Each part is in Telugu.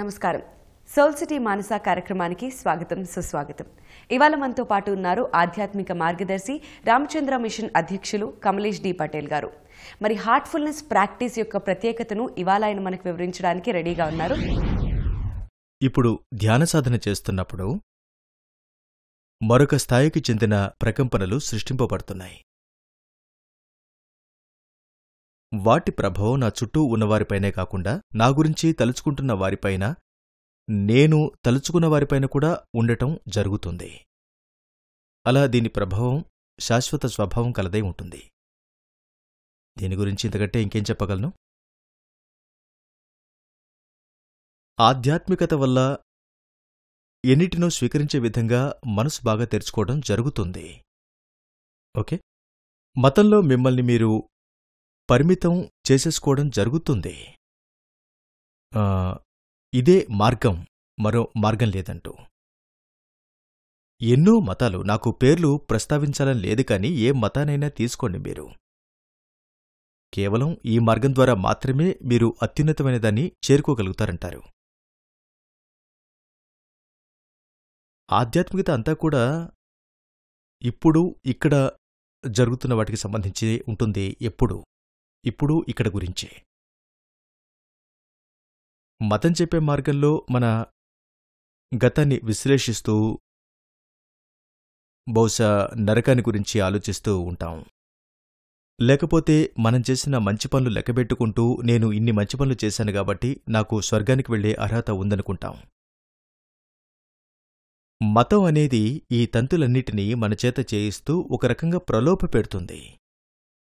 నమస్కారం. సోల్ సిటీ మానస కార్యక్రమానికి స్వాగతం సుస్వాగతం. ఇవాళ మనతో పాటు ఉన్నారు ఆధ్యాత్మిక మార్గదర్శి రామచంద్ర మిషన్ అధ్యక్షులు కమలేష్ డి పటేల్ గారు. మరి హార్ట్ఫుల్నెస్ ప్రాక్టీస్ యొక్క ప్రత్యేకతను ఇవాళ ఆయన మనకు వివరించడానికి రెడీగా ఉన్నారు. ఇప్పుడు ధ్యాన సాధన చేస్తున్నప్పుడు మరొక స్థాయికి చెందిన ప్రకంపనలు సృష్టింపబడుతున్నాయి. వాటి ప్రభావం నా చుట్టూ ఉన్నవారిపైనే కాకుండా నా గురించి తలుచుకుంటున్న వారిపైన, నేను తలుచుకున్న వారిపైన కూడా ఉండటం జరుగుతుంది. అలా దీని ప్రభావం శాశ్వత స్వభావం కలదై ఉంటుంది. దీని గురించి ఇంతకంటే ఇంకేం చెప్పగలను? ఆధ్యాత్మికత వల్ల ఎన్నిటినో స్వీకరించే విధంగా మనసు బాగా తెరుచుకోవడం జరుగుతుంది. ఓకే, మతంలో మిమ్మల్ని మీరు పరిమితం చేసేసుకోవడం జరుగుతుంది. ఇదే మార్గం, మరో మార్గం లేదంటూ. ఎన్నో మతాలు, నాకు పేర్లు ప్రస్తావించాలని లేదు కానీ ఏ మతానైనా తీసుకోండి మీరు. కేవలం ఈ మార్గం ద్వారా మాత్రమే మీరు అత్యున్నతమైన దాన్ని చేరుకోగలుగుతారంటారు. ఆధ్యాత్మికత అంతా కూడా ఇప్పుడు ఇక్కడ జరుగుతున్న వాటికి సంబంధించి ఉంటుంది. ఇప్పుడు ఇక్కడ గురించే. మతం చెప్పే మార్గంలో మన గతాన్ని విశ్లేషిస్తూ బహుశా నరకాన్ని గురించి ఆలోచిస్తూ ఉంటాం. లేకపోతే మనం చేసిన మంచి పనులు లెక్కబెట్టుకుంటూ నేను ఇన్ని మంచి పనులు చేశాను కాబట్టి నాకు స్వర్గానికి వెళ్లే అర్హత ఉందనుకుంటాం. మతం అనేది ఈ తంతులన్నిటినీ మన చేత చేయిస్తూ ఒక రకంగా ప్రలోభ పెడుతుంది,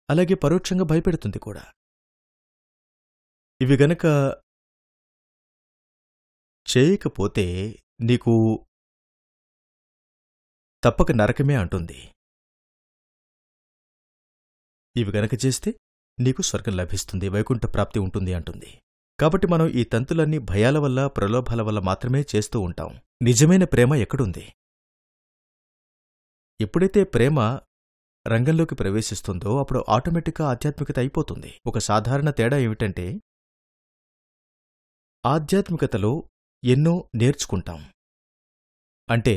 అలాగే పరోక్షంగా భయపెడుతుంది కూడా. ఇవి గనక చేయకపోతే నీకు తప్పక నరకమే అంటుంది. ఇవి గనక చేస్తే నీకు స్వర్గం లభిస్తుంది, వైకుంఠ ప్రాప్తి ఉంటుంది అంటుంది. కాబట్టి మనం ఈ తంతులన్నీ భయాల వల్ల, ప్రలోభాల వల్ల మాత్రమే చేస్తూ ఉంటాం. నిజమైన ప్రేమ ఎక్కడుంది? ఎప్పుడైతే ప్రేమ రంగంలోకి ప్రవేశిస్తుందో అప్పుడు ఆటోమేటిక్గా ఆధ్యాత్మికత అయిపోతుంది. ఒక సాధారణ తేడా ఏమిటంటే, ఆధ్యాత్మికతలో ఎన్నో నేర్చుకుంటాం. అంటే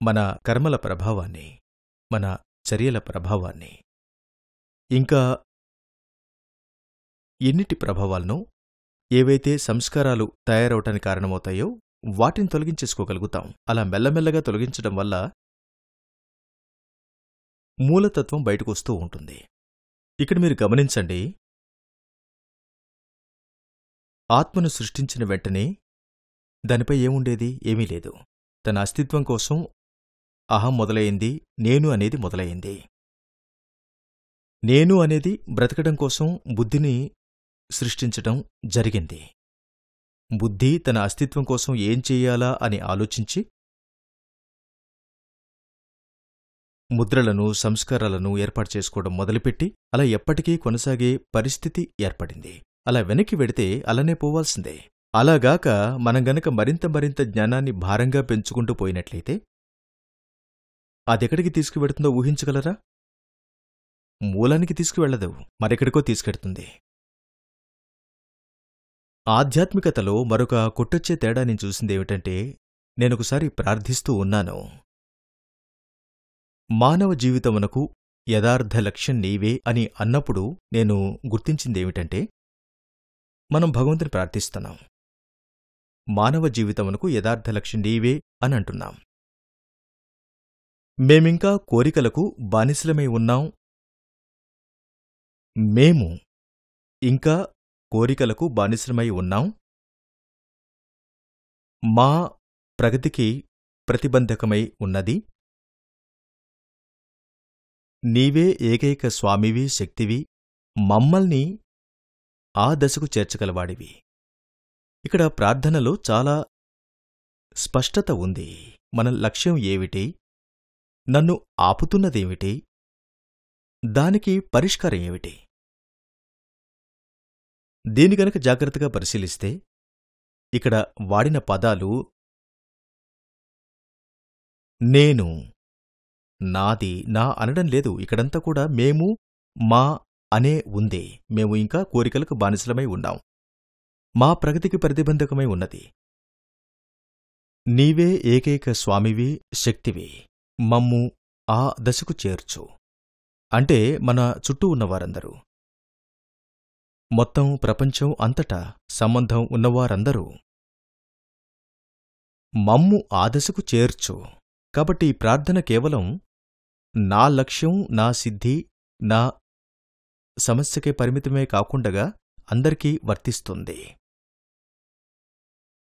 మన కర్మల ప్రభావాన్ని, మన చర్యల ప్రభావాన్ని, ఇంకా ఎన్నిటి ప్రభావాలను, ఏవైతే సంస్కారాలు తయారవటానికి కారణమవుతాయో వాటిని తొలగించేసుకోగలుగుతాం. అలా మెల్లమెల్లగా తొలగించడం వల్ల మూలతత్వం బయటకొస్తూ ఉంటుంది. ఇక్కడ మీరు గమనించండి, ఆత్మను సృష్టించిన వెంటనే దానిపై ఏముండేది? ఏమీ లేదు. తన అస్తిత్వం కోసం అహం మొదలయింది, నేను అనేది మొదలయింది. నేను అనేది బ్రతకడం కోసం బుద్ధిని సృష్టించటం జరిగింది. బుద్ధి తన అస్తిత్వం కోసం ఏం చెయ్యాలా అని ఆలోచించి ముద్రలను, సంస్కారాలను ఏర్పాటు చేసుకోవడం మొదలుపెట్టి అలా ఎప్పటికీ కొనసాగే పరిస్థితి ఏర్పడింది. అలా వెనక్కి వెడితే అలానే పోవాల్సిందే. అలాగాక మనం గనక మరింత జ్ఞానాన్ని భారంగా పెంచుకుంటూ పోయినట్లయితే అదెక్కడికి తీసుకువెడుతుందో ఊహించగలరా? మూలానికి తీసుకువెళ్లదు, మరెక్కడికో తీసుకెడుతుంది. ఆధ్యాత్మికతలో మరొక కొట్టొచ్చే తేడా నేను చూసిందేమిటంటే, నేనొకసారి ప్రార్థిస్తూ ఉన్నాను, మానవ జీవితమునకు యథార్థ లక్ష్యం నీవే అని అన్నప్పుడు నేను గుర్తించిందేమిటంటే, మనం భగవంతుని ప్రార్థిస్తున్నాం, మానవ జీవితమునకు యథార్థ లక్ష్యం నీవే అని అంటున్నాం. మేమింకా కోరికలకు బానిసలమై ఉన్నాం. మేము ఇంకా కోరికలకు బానిసలమై ఉన్నాం. మా ప్రగతికి ప్రతిబంధకమై ఉన్నది. నీవే ఏకైక స్వామివి, శక్తివి, మమ్మల్ని ఆ దశకు చేర్చగలవాడివి. ఇక్కడ ప్రార్థనలో చాలా స్పష్టత ఉంది. మన లక్ష్యం ఏమిటి? నన్ను ఆపుతున్నదేమిటి? దానికి పరిష్కారం ఏమిటి? దీని గనక జాగ్రత్తగా పరిశీలిస్తే ఇక్కడ వాడిన పదాలు నేను, నాది, నా అనడం లేదు. ఇక్కడంతా కూడా మేము, మా అనే ఉంది. మేము ఇంకా కోరికలకు బానిసలమై ఉన్నాం. మా ప్రగతికి ప్రతిబంధకమై ఉన్నది. నీవే ఏకైక స్వామివి, శక్తివి, మమ్ము ఆ దశకు చేర్చు. అంటే మన చుట్టూ ఉన్నవారందరూ, మొత్తం ప్రపంచం అంతటా సంబంధం ఉన్నవారందరూ మమ్ము ఆ దశకు చేర్చు. కాబట్టి ఈ ప్రార్థన కేవలం నా లక్ష్యం, నా సిద్ధి, నా సమస్యకే పరిమితమే కాకుండగా అందరికీ వర్తిస్తుంది.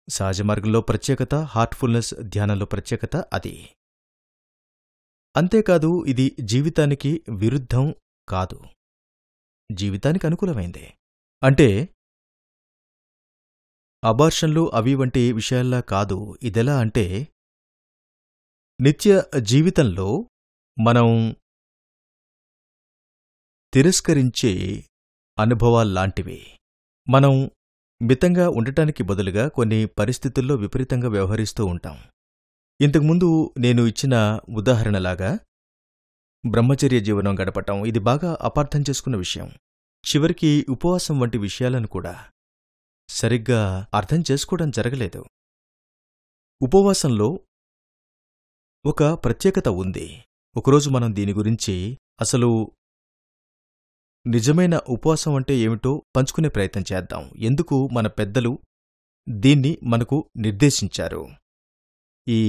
సహజమార్గంలో ప్రత్యేకత, హార్ట్ఫుల్నెస్ ధ్యానంలో ప్రత్యేకత అది. అంతేకాదు, ఇది జీవితానికి విరుద్ధం కాదు, జీవితానికి అనుకూలమైందే. అంటే అబార్షన్లు అవి వంటి విషయాల్లా కాదు. ఇదెలా అంటే నిత్య జీవితంలో మనం తిరస్కరించే అనుభవాల్లాంటివి. మనం మితంగా ఉండటానికి బదులుగా కొన్ని పరిస్థితుల్లో విపరీతంగా వ్యవహరిస్తూ ఉంటాం. ఇంతకుముందు నేను ఇచ్చిన ఉదాహరణలాగా బ్రహ్మచర్య జీవనం గడపటం, ఇది బాగా అపార్థం చేసుకున్న విషయం. చివరికి ఉపవాసం వంటి విషయాలను కూడా సరిగ్గా అర్థం చేసుకోవడం జరగలేదు. ఉపవాసంలో ఒక ప్రత్యేకత ఉంది. ఒకరోజు మనం దీని గురించి అసలు నిజమైన ఉపవాసం అంటే ఏమిటో పంచుకునే ప్రయత్నం చేద్దాం. ఎందుకు మన పెద్దలు దీన్ని మనకు నిర్దేశించారు? ఈ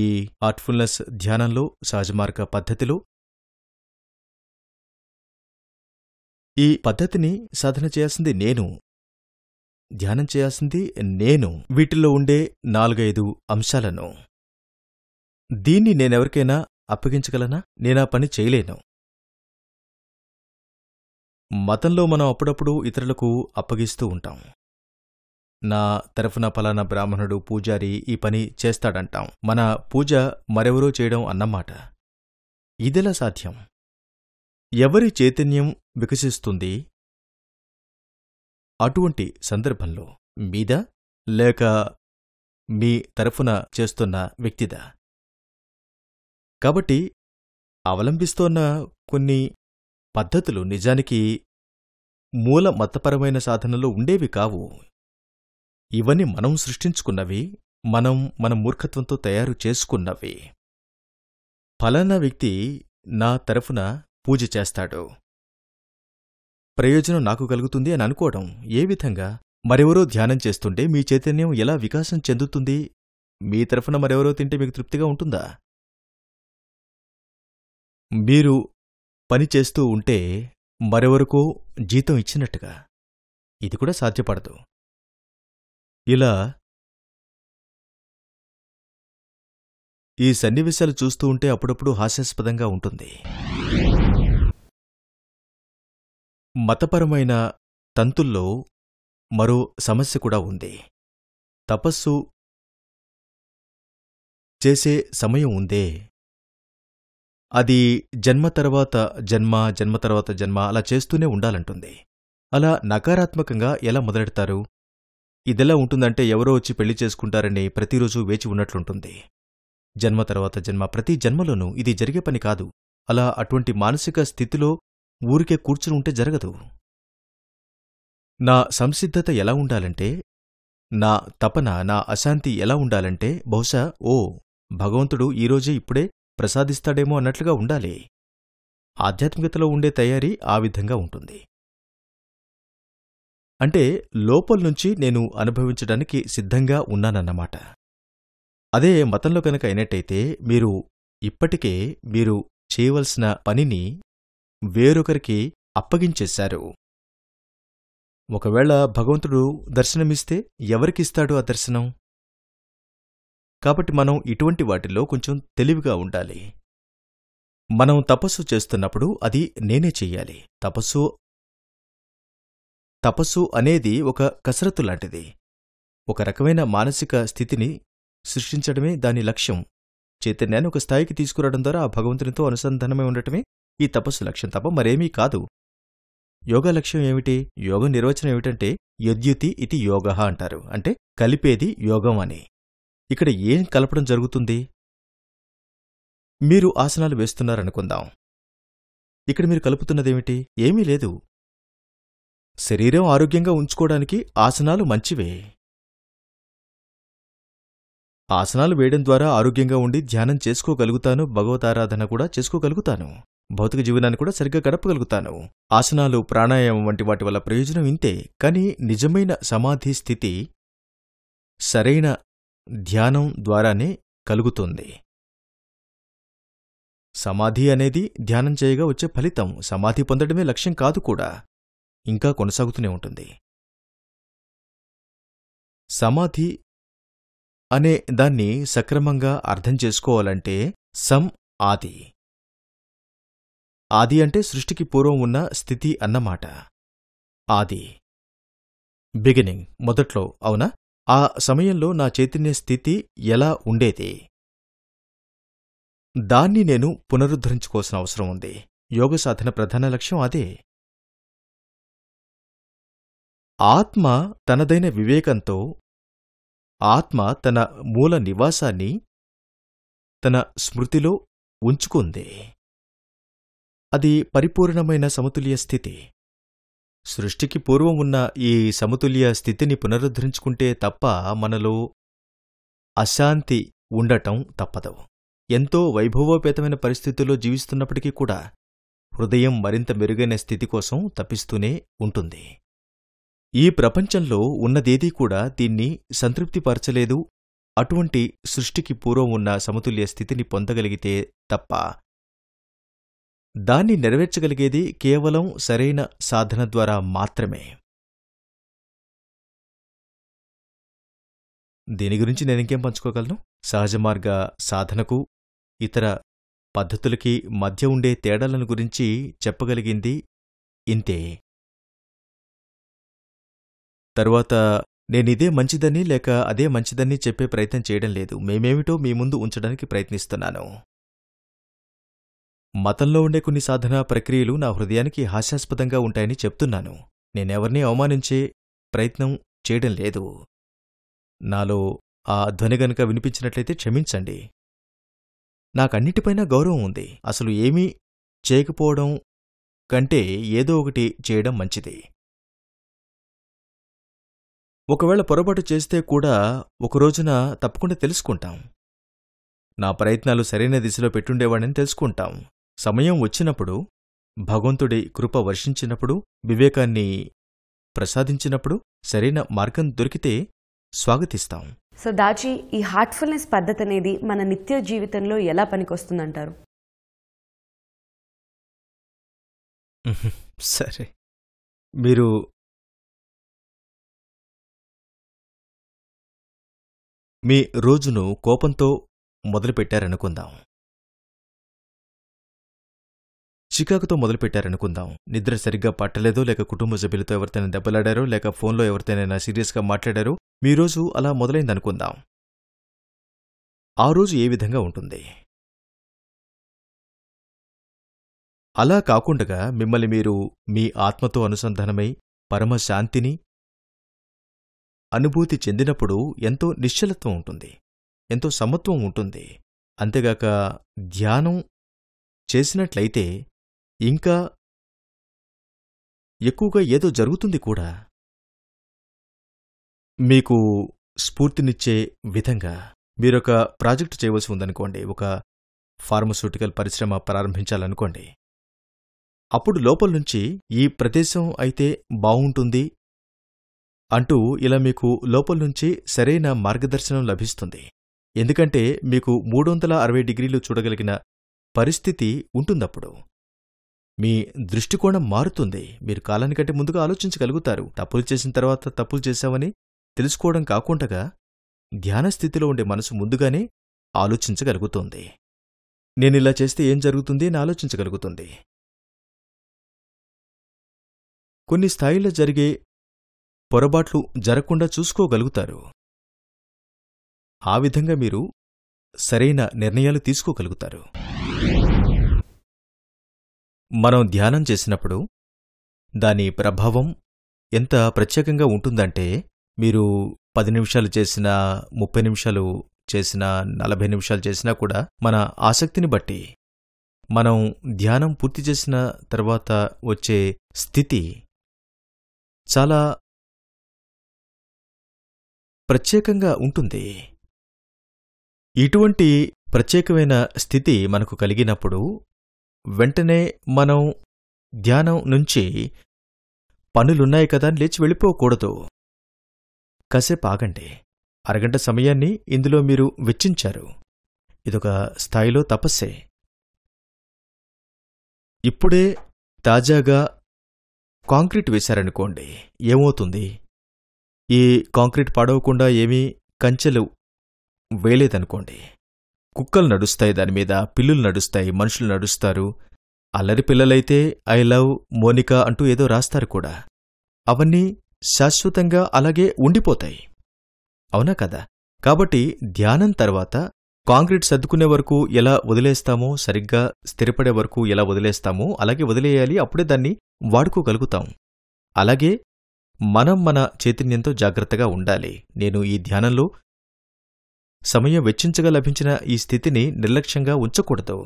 హార్ట్ఫుల్నెస్ ధ్యానంలో, సహజమార్గ పద్ధతిలో ఈ పద్ధతిని సాధన చేయాల్సింది నేను, ధ్యానం చేయాల్సింది నేను. వీటిల్లో ఉండే 4-5 అంశాలను దీన్ని నేనెవరికైనా అప్పగించగలనా? నేనా పని చేయలేను. మతంలో మనం అప్పుడప్పుడు ఇతరులకు అప్పగిస్తూ ఉంటాం. నా తరఫున ఫలానా బ్రాహ్మణుడు, పూజారి ఈ పని చేస్తాడంటాం. మన పూజ మరెవరో చేయడం అన్నమాట. ఇదెలా సాధ్యం? ఎవరి చైతన్యం వికసిస్తుంది అటువంటి సందర్భంలో? మీదా లేక మీ తరఫున చేస్తున్న వ్యక్తిదా? కాబట్టి అవలంబిస్తోన్న కొన్ని పద్ధతులు నిజానికి మూల మతపరమైన సాధనలో ఉండేవి కావు. ఇవన్నీ మనం సృష్టించుకున్నవి, మన మూర్ఖత్వంతో తయారు చేసుకున్నవి. ఫలానా వ్యక్తి నా తరఫున పూజ చేస్తాడు, ప్రయోజనం నాకు కలుగుతుంది అని అనుకోవడం. ఏ విధంగా? మరెవరో ధ్యానం చేస్తుంటే మీ చైతన్యం ఎలా వికాసం చెందుతుంది? మీ తరఫున మరెవరో తింటే మీకు తృప్తిగా ఉంటుందా? మీరు పని చేస్తూ ఉంటే మరెవరికో జీతం ఇచ్చినట్టుగా. ఇది కూడా సాధ్యపడదు. ఇలా ఈ సన్నివేశాలు చూస్తూ ఉంటే అప్పుడప్పుడు హాస్యాస్పదంగా ఉంటుంది. మతపరమైన తంతుల్లో మరో సమస్య కూడా ఉంది. తపస్సు చేసే సమయం ఉందే, అది జన్మ తర్వాత జన్మ, జన్మ తర్వాత జన్మ అలా చేస్తూనే ఉండాలంటుంది. అలా నకారాత్మకంగా ఎలా మొదలెడతారు? ఇదెలా ఉంటుందంటే ఎవరో వచ్చి పెళ్లి చేసుకుంటారని ప్రతిరోజూ వేచి ఉన్నట్లుంటుంది. జన్మ తర్వాత జన్మ, ప్రతి జన్మలోనూ ఇది జరిగే పని కాదు. అలా అటువంటి మానసిక స్థితిలో ఊరికే కూర్చుని ఉంటే జరగదు. నా సంసిద్ధత ఎలా ఉండాలంటే, నా తపన, నా అశాంతి ఎలా ఉండాలంటే, బహుశా భగవంతుడు ఈరోజే ఇప్పుడే ప్రసాదిస్తాడేమో అన్నట్లుగా ఉండాలి. ఆధ్యాత్మికతలో ఉండే తయారీ ఆ విధంగా ఉంటుంది. అంటే లోపల్నుంచి నేను అనుభవించడానికి సిద్ధంగా ఉన్నానన్నమాట. అదే మతంలో కనుక అయినట్టయితే ఇప్పటికే మీరు చేయవలసిన పనిని వేరొకరికి అప్పగించేశారు. ఒకవేళ భగవంతుడు దర్శనమిస్తే ఎవరికిస్తాడు ఆ దర్శనం? కాబట్టి మనం ఇటువంటి వాటిల్లో కొంచెం తెలివిగా ఉండాలి. మనం తపస్సు చేస్తున్నప్పుడు అది నేనే చెయ్యాలి. తపస్సు అనేది ఒక కసరత్తు లాంటిది. ఒక రకమైన మానసిక స్థితిని సృష్టించడమే దాని లక్ష్యం. చైతన్యాన్ని ఒక స్థాయికి తీసుకురావడం ద్వారా ఆ భగవంతునితో అనుసంధానమై ఉండటమే ఈ తపస్సు లక్ష్యం తప్ప మరేమీ కాదు. యోగా లక్ష్యం ఏమిటి? యోగం నిర్వచనం ఏమిటంటే యద్యుతి ఇతి యోగః అంటారు. అంటే కలిపేది యోగం అని. ఇక్కడ ఏం కలపడం జరుగుతుంది? మీరు ఆసనాలు వేస్తున్నారనుకుందాం. ఇక్కడ మీరు కలుపుతున్నదేమిటి? ఏమీ లేదు. శరీరం ఆరోగ్యంగా ఉంచుకోవడానికి ఆసనాలు మంచివే. ఆసనాలు వేయడం ద్వారా ఆరోగ్యంగా ఉండి ధ్యానం చేసుకోగలుగుతాను, భగవతారాధన కూడా చేసుకోగలుగుతాను, భౌతిక జీవనాన్ని కూడా సరిగ్గా గడపగలుగుతాను. ఆసనాలు, ప్రాణాయామం వంటి వాటి వల్ల ప్రయోజనం ఇంతే. కాని నిజమైన సమాధి స్థితి సరైన ధ్యానం ద్వారానే కలుగుతుంది. సమాధి అనేది ధ్యానం చేయగా వచ్చే ఫలితం. సమాధి పొందడమే లక్ష్యం కాదు కూడా, ఇంకా కొనసాగుతూనే ఉంటుంది. సమాధి అనే దాన్ని సక్రమంగా అర్థం చేసుకోవాలంటే ఆది. ఆది అంటే సృష్టికి పూర్వం ఉన్న స్థితి అన్నమాట. ఆది, బిగినింగ్, మొదట్లో. అవునా? ఆ సమయంలో నా చైతన్య స్థితి ఎలా ఉండేది? దాన్ని నేను పునరుద్ధరించుకోవాల్సిన అవసరం ఉంది. యోగ సాధన ప్రధాన లక్ష్యం అదే. ఆత్మ తనదైన వివేకంతో, ఆత్మ తన మూల నివాసాన్ని తన స్మృతిలో ఉంచుకుంది. అది పరిపూర్ణమైన సమతుల్య స్థితి. సృష్టికి పూర్వం ఉన్న ఈ సమతుల్య స్థితిని పునరుద్ధరించుకుంటే తప్ప మనలో అశాంతి ఉండటం తప్పదు. ఎంతో వైభవోపేతమైన పరిస్థితుల్లో జీవిస్తున్నప్పటికీ కూడా హృదయం మరింత మెరుగైన స్థితి కోసం తప్పిస్తూనే ఉంటుంది. ఈ ప్రపంచంలో ఉన్నదేదీ కూడా దీన్ని సంతృప్తిపరచలేదు. అటువంటి సృష్టికి పూర్వం ఉన్న సమతుల్య స్థితిని పొందగలిగితే తప్ప దాన్ని నెరవేర్చగలిగేది కేవలం సరైన సాధన ద్వారా మాత్రమే. దీని గురించి నేనింకేం పంచుకోగలను? సహజమార్గ సాధనకు ఇతర పద్ధతులకి మధ్య ఉండే తేడాలను గురించి చెప్పగలిగింది ఇంతే. తరువాత నేనిదే మంచిదని లేక అదే మంచిదని చెప్పే ప్రయత్నం చేయడం లేదు. మేమేమిటో మీ ముందు ఉంచడానికి ప్రయత్నిస్తున్నాను. మతంలో ఉండే కొన్ని సాధనా ప్రక్రియలు నా హృదయానికి హాస్యాస్పదంగా ఉంటాయని చెప్తున్నాను. నేనెవర్నీ అవమానించే ప్రయత్నం చేయడం లేదు. నాలో ఆ ధ్వని గనుక వినిపించినట్లయితే క్షమించండి. నాకన్నిటిపైనా గౌరవం ఉంది. అసలు ఏమీ చేయకపోవడం కంటే ఏదో ఒకటి చేయడం మంచిది. ఒకవేళ పొరపాటు చేస్తే కూడా ఒకరోజున తప్పకుండా తెలుసుకుంటాం. నా ప్రయత్నాలు సరైన దిశలో పెట్టుండేవాడని తెలుసుకుంటాం. సమయం వచ్చినప్పుడు, భగవంతుడి కృప వర్షించినప్పుడు, వివేకాన్ని ప్రసాదించినప్పుడు, సరైన మార్గం దొరికితే స్వాగతిస్తాం. సో దాచి, ఈ హార్ట్ఫుల్నెస్ పద్ధతి అనేది మన నిత్య జీవితంలో ఎలా పనికొస్తుందంటారు? సరే, మీరు మీ రోజును కోపంతో మొదలుపెట్టారనుకుందాం, చికాకుతో మొదలుపెట్టారనుకుందాం. నిద్ర సరిగ్గా పట్టలేదో, లేక కుటుంబ సభ్యులతో ఎవరితోనైనా దెబ్బలాడారో, లేక ఫోన్లో ఎవరితోనైనా సీరియస్గా మాట్లాడారో, మీ రోజు అలా మొదలైందనుకుందాం. ఆ రోజు ఏ విధంగా ఉంటుంది? అలా కాకుండగా మిమ్మల్ని మీరు మీ ఆత్మతో అనుసంధానమై పరమశాంతిని అనుభూతి చెందినప్పుడు ఎంతో నిశ్చలత్వం ఉంటుంది, ఎంతో సమత్వం ఉంటుంది. అంతేగాక ధ్యానం చేసినట్లయితే ఇంకా ఎక్కువగా ఏదో జరుగుతుంది కూడా. మీకు స్ఫూర్తినిచ్చే విధంగా మీరొక ప్రాజెక్టు చేయవలసి ఉందనుకోండి, ఒక ఫార్మస్యూటికల్ పరిశ్రమ ప్రారంభించాలనుకోండి. అప్పుడు లోపల నుంచి ఈ ప్రదేశం అయితే బావుంటుంది అంటూ ఇలా మీకు లోపల నుంచి సరైన మార్గదర్శనం లభిస్తుంది. ఎందుకంటే మీకు 360 డిగ్రీలు చూడగలిగిన పరిస్థితి ఉంటుందప్పుడు. మీ దృష్టికోణం మారుతుంది. మీరు కాలానికంటే ముందుగా ఆలోచించగలుగుతారు. తప్పులు చేసిన తర్వాత తప్పులు చేశామని తెలుసుకోవడం కాకుండగా ధ్యానస్థితిలో ఉండే మనసు ముందుగానే ఆలోచించగలుగుతోంది. నేనిలా చేస్తే ఏం జరుగుతుంది అని ఆలోచించగలుగుతుంది. కొన్ని స్థాయిల్లో జరిగే పొరపాట్లు జరగకుండా చూసుకోగలుగుతారు. ఆ విధంగా మీరు సరైన నిర్ణయాలు తీసుకోగలుగుతారు. మనం ధ్యానం చేసినప్పుడు దాని ప్రభావం ఎంత ప్రత్యేకంగా ఉంటుందంటే, మీరు 10 నిమిషాలు చేసినా, 30 నిమిషాలు చేసినా, 40 నిమిషాలు చేసినా కూడా మన ఆసక్తిని బట్టి, మనం ధ్యానం పూర్తి చేసిన తర్వాత వచ్చే స్థితి చాలా ప్రత్యేకంగా ఉంటుంది. ఇటువంటి ప్రత్యేకమైన స్థితి మనకు కలిగినప్పుడు వెంటనే మనం ధ్యానం నుంచి పనులున్నాయి కదా అని లేచి వెళ్ళిపోకూడదు. కాసేపు ఆగండి. అరగంట సమయాన్ని ఇందులో మీరు వెచ్చించారు. ఇదొక స్థాయిలో తపస్సే. ఇప్పుడే తాజాగా కాంక్రీట్ వేశారనుకోండి, ఏమవుతుంది? ఈ కాంక్రీట్ పాడవకుండా ఏమీ కంచెలు వేయలేదనుకోండి, కుక్కలు నడుస్తాయి దానిమీద, పిల్లులు నడుస్తాయి, మనుషులు నడుస్తారు. అల్లరి పిల్లలైతే ఐ లవ్ మోనికా అంటూ ఏదో రాస్తారు కూడా. అవన్నీ శాశ్వతంగా అలాగే ఉండిపోతాయి, అవునా కదా? కాబట్టి ధ్యానం తర్వాత కాంక్రీట్ సర్దుకునే వరకు ఎలా వదిలేస్తామో, సరిగ్గా స్థిరపడే వరకు ఎలా వదిలేస్తామో అలాగే వదిలేయాలి. అప్పుడే దాన్ని వాడుకోగలుగుతాం. అలాగే మనం మన చైతన్యంతో జాగ్రత్తగా ఉండాలి. నేను ఈ ధ్యానంలో సమయం వెచ్చించగా లభించిన ఈ స్థితిని నిర్లక్ష్యంగా ఉంచకూడదు.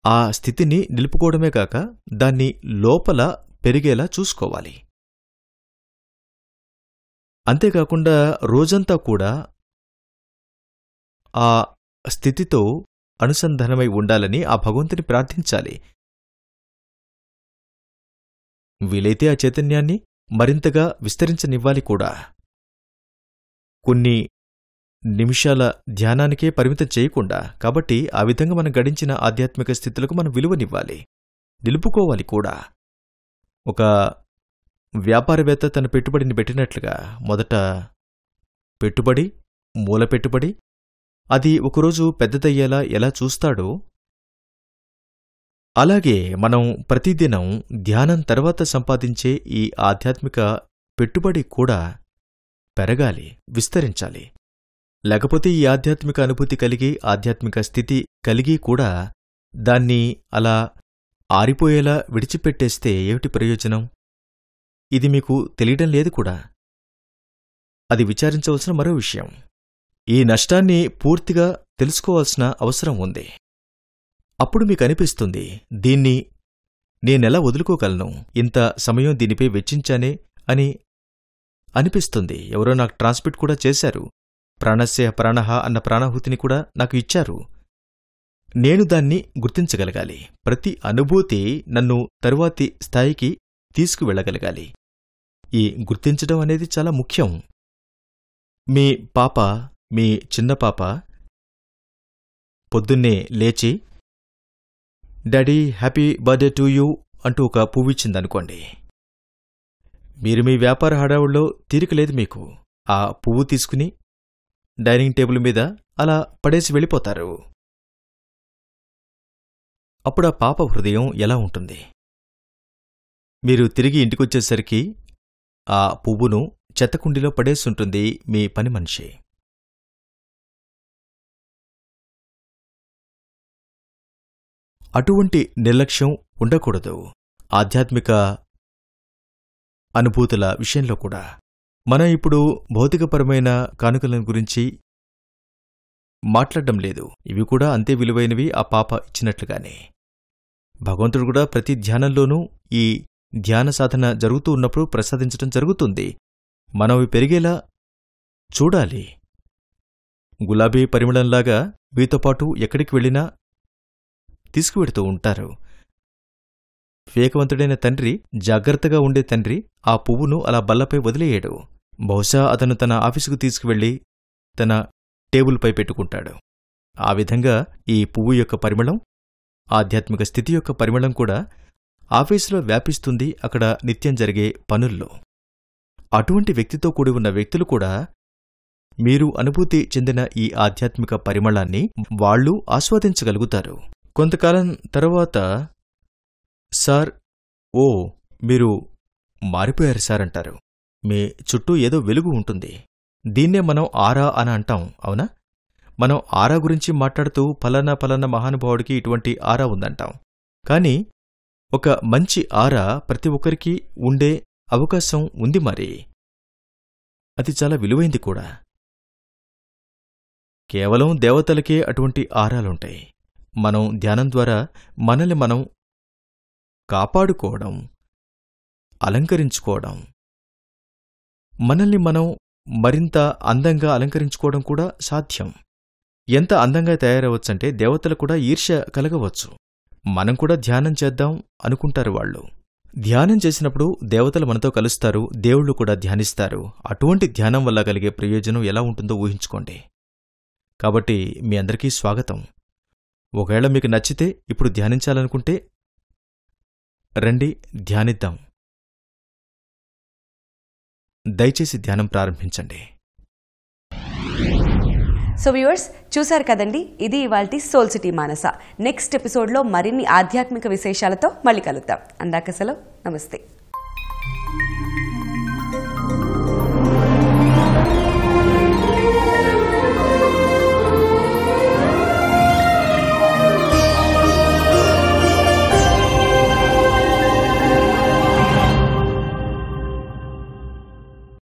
ఆ స్థితిని నిలుపుకోవడమే కాక దాన్ని లోపల పెరిగేలా చూసుకోవాలి. అంతేకాకుండా రోజంతా కూడా ఆ స్థితితో అనుసంధానమై ఉండాలని ఆ భగవంతుని ప్రార్థించాలి. వీలైతే ఆ చైతన్యాన్ని మరింతగా విస్తరించనివ్వాలి కూడా. కొన్ని నిమిషాల ధ్యానానికే పరిమితం చేయకుండా. కాబట్టి ఆ విధంగా మనం గడించిన ఆధ్యాత్మిక స్థితులకు మనం విలువనివ్వాలి, నిలుపుకోవాలి కూడా. ఒక వ్యాపారవేత్త తన పెట్టుబడిని పెట్టినట్లుగా మొదట పెట్టుబడి, మూల పెట్టుబడి, అది ఒకరోజు పెద్దదయ్యేలా ఎలా చూస్తాడో అలాగే మనం ప్రతిదినం ధ్యానం తర్వాత సంపాదించే ఈ ఆధ్యాత్మిక పెట్టుబడి కూడా పెరగాలి, విస్తరించాలి. లేకపోతే ఈ ఆధ్యాత్మిక అనుభూతి కలిగి, ఆధ్యాత్మిక స్థితి కలిగి కూడా దాన్ని అలా ఆరిపోయేలా విడిచిపెట్టేస్తే ఏమిటి ప్రయోజనం? ఇది మీకు తెలియడం లేదు కూడా. అది విచారించవలసిన మరో విషయం. ఈ నష్టాన్ని పూర్తిగా తెలుసుకోవాల్సిన అవసరం ఉంది. అప్పుడు మీకు అనిపిస్తుంది, దీన్ని నేనెలా వదులుకోగలను? ఇంత సమయం దీనిపై వెచ్చించానే అని అనిపిస్తుంది. ఎవరో నాకు ట్రాన్స్మిట్ కూడా చేశారు. ప్రాణస్య ప్రాణః అన్న ప్రాణాహుతిని కూడా నాకు ఇచ్చారు. నేను దాన్ని గుర్తించగలగాలి. ప్రతి అనుభూతి నన్ను తరువాతి స్థాయికి తీసుకువెళ్లగలగాలి. ఈ గుర్తించడం అనేది చాలా ముఖ్యం. మీ పాప, మీ చిన్న పాప పొద్దున్నే లేచి daddy happy birthday to you అంటూ ఒక పువ్విచ్చిందనుకోండి. మీరు మీ వ్యాపార హడావుల్లో తీరికలేదు మీకు. ఆ పువ్వు తీసుకుని డైనింగ్ టేబుల్ మీద అలా పడేసి వెళ్ళిపోతారు. అప్పుడా పాప హృదయం ఎలా ఉంటుంది? మీరు తిరిగి ఇంటికొచ్చేసరికి ఆ పువ్వును చెత్తకుండిలో పడేసుంటుంది మీ పని మనిషి. అటువంటి నిర్లక్ష్యం ఉండకూడదు ఆధ్యాత్మిక అనుభూతుల విషయంలో కూడా. మనం ఇప్పుడు భౌతికపరమైన కానుకల గురించి మాట్లాడడం లేదు. ఇవి కూడా అంతే విలువైనవి ఆ పాప ఇచ్చినట్లుగానే. భగవంతుడు కూడా ప్రతి ధ్యానంలోనూ ఈ ధ్యాన సాధన జరుగుతూ ఉన్నప్పుడు ప్రసాదించడం జరుగుతుంది. మనం అవి పెరిగేలా చూడాలి. గులాబీ పరిమళంలాగా మీతో పాటు ఎక్కడికి వెళ్ళినా తీసుకువెడుతూ ఉంటారు. వివేకవంతుడైన తండ్రి, జాగ్రత్తగా ఉండే తండ్రి ఆ పువ్వును అలా బల్లపై వదిలేయడు. బహుశా అతను తన ఆఫీసుకు తీసుకువెళ్లి తన టేబుల్పై పెట్టుకుంటాడు. ఆ విధంగా ఈ పువ్వు యొక్క పరిమళం, ఆధ్యాత్మిక స్థితి యొక్క పరిమళం కూడా ఆఫీసులో వ్యాపిస్తుంది, అక్కడ నిత్యం జరిగే పనుల్లో. అటువంటి వ్యక్తితో కూడి ఉన్న వ్యక్తులు కూడా మీరు అనుభూతి చెందిన ఈ ఆధ్యాత్మిక పరిమళాన్ని వాళ్లు ఆస్వాదించగలుగుతారు. కొంతకాలం తరువాత సార్, ఓ మీరు మారిపోయారు సార్ అంటారు. మీ చుట్టూ ఏదో వెలుగు ఉంటుంది. దీన్నే మనం ఆరా అని అంటాం, అవునా? మనం ఆరా గురించి మాట్లాడుతూ ఫలానా ఫలానా మహానుభావుడికి ఇటువంటి ఆరా ఉందంటాం. కాని ఒక మంచి ఆరా ప్రతి ఒక్కరికి ఉండే అవకాశం ఉంది. మరి అది చాలా విలువైంది కూడా. కేవలం దేవతలకే అటువంటి ఆరాలుంటాయి. మనం ధ్యానం ద్వారా మనల్ని మనం కాపాడుకోవడం, అలంకరించుకోవడం, మనల్ని మనం మరింత అందంగా అలంకరించుకోవడం కూడా సాధ్యం. ఎంత అందంగా తయారవచ్చంటే దేవతలు కూడా ఈర్ష్య కలగవచ్చు. మనం కూడా ధ్యానం చేద్దాం అనుకుంటారు వాళ్ళు. ధ్యానం చేసినప్పుడు దేవతలు మనతో కలుస్తారు, దేవుళ్ళు కూడా ధ్యానిస్తారు. అటువంటి ధ్యానం వల్ల కలిగే ప్రయోజనం ఎలా ఉంటుందో ఊహించుకోండి. కాబట్టి మీ అందరికీ స్వాగతం. ఒకవేళ మీకు నచ్చితే ఇప్పుడు ధ్యానించాలనుకుంటే రండి, ధ్యానిద్దాం. దయచేసి ధ్యానం ప్రారంభించండి. సో వ్యూవర్స్, చూశారు కదండి, ఇది ఇవాల్టి సోల్ సిటీ మానస. నెక్స్ట్ ఎపిసోడ్లో మరిన్ని ఆధ్యాత్మిక విశేషాలతో మళ్ళీ కలుద్దాం. అందాక సెలవు, నమస్తే.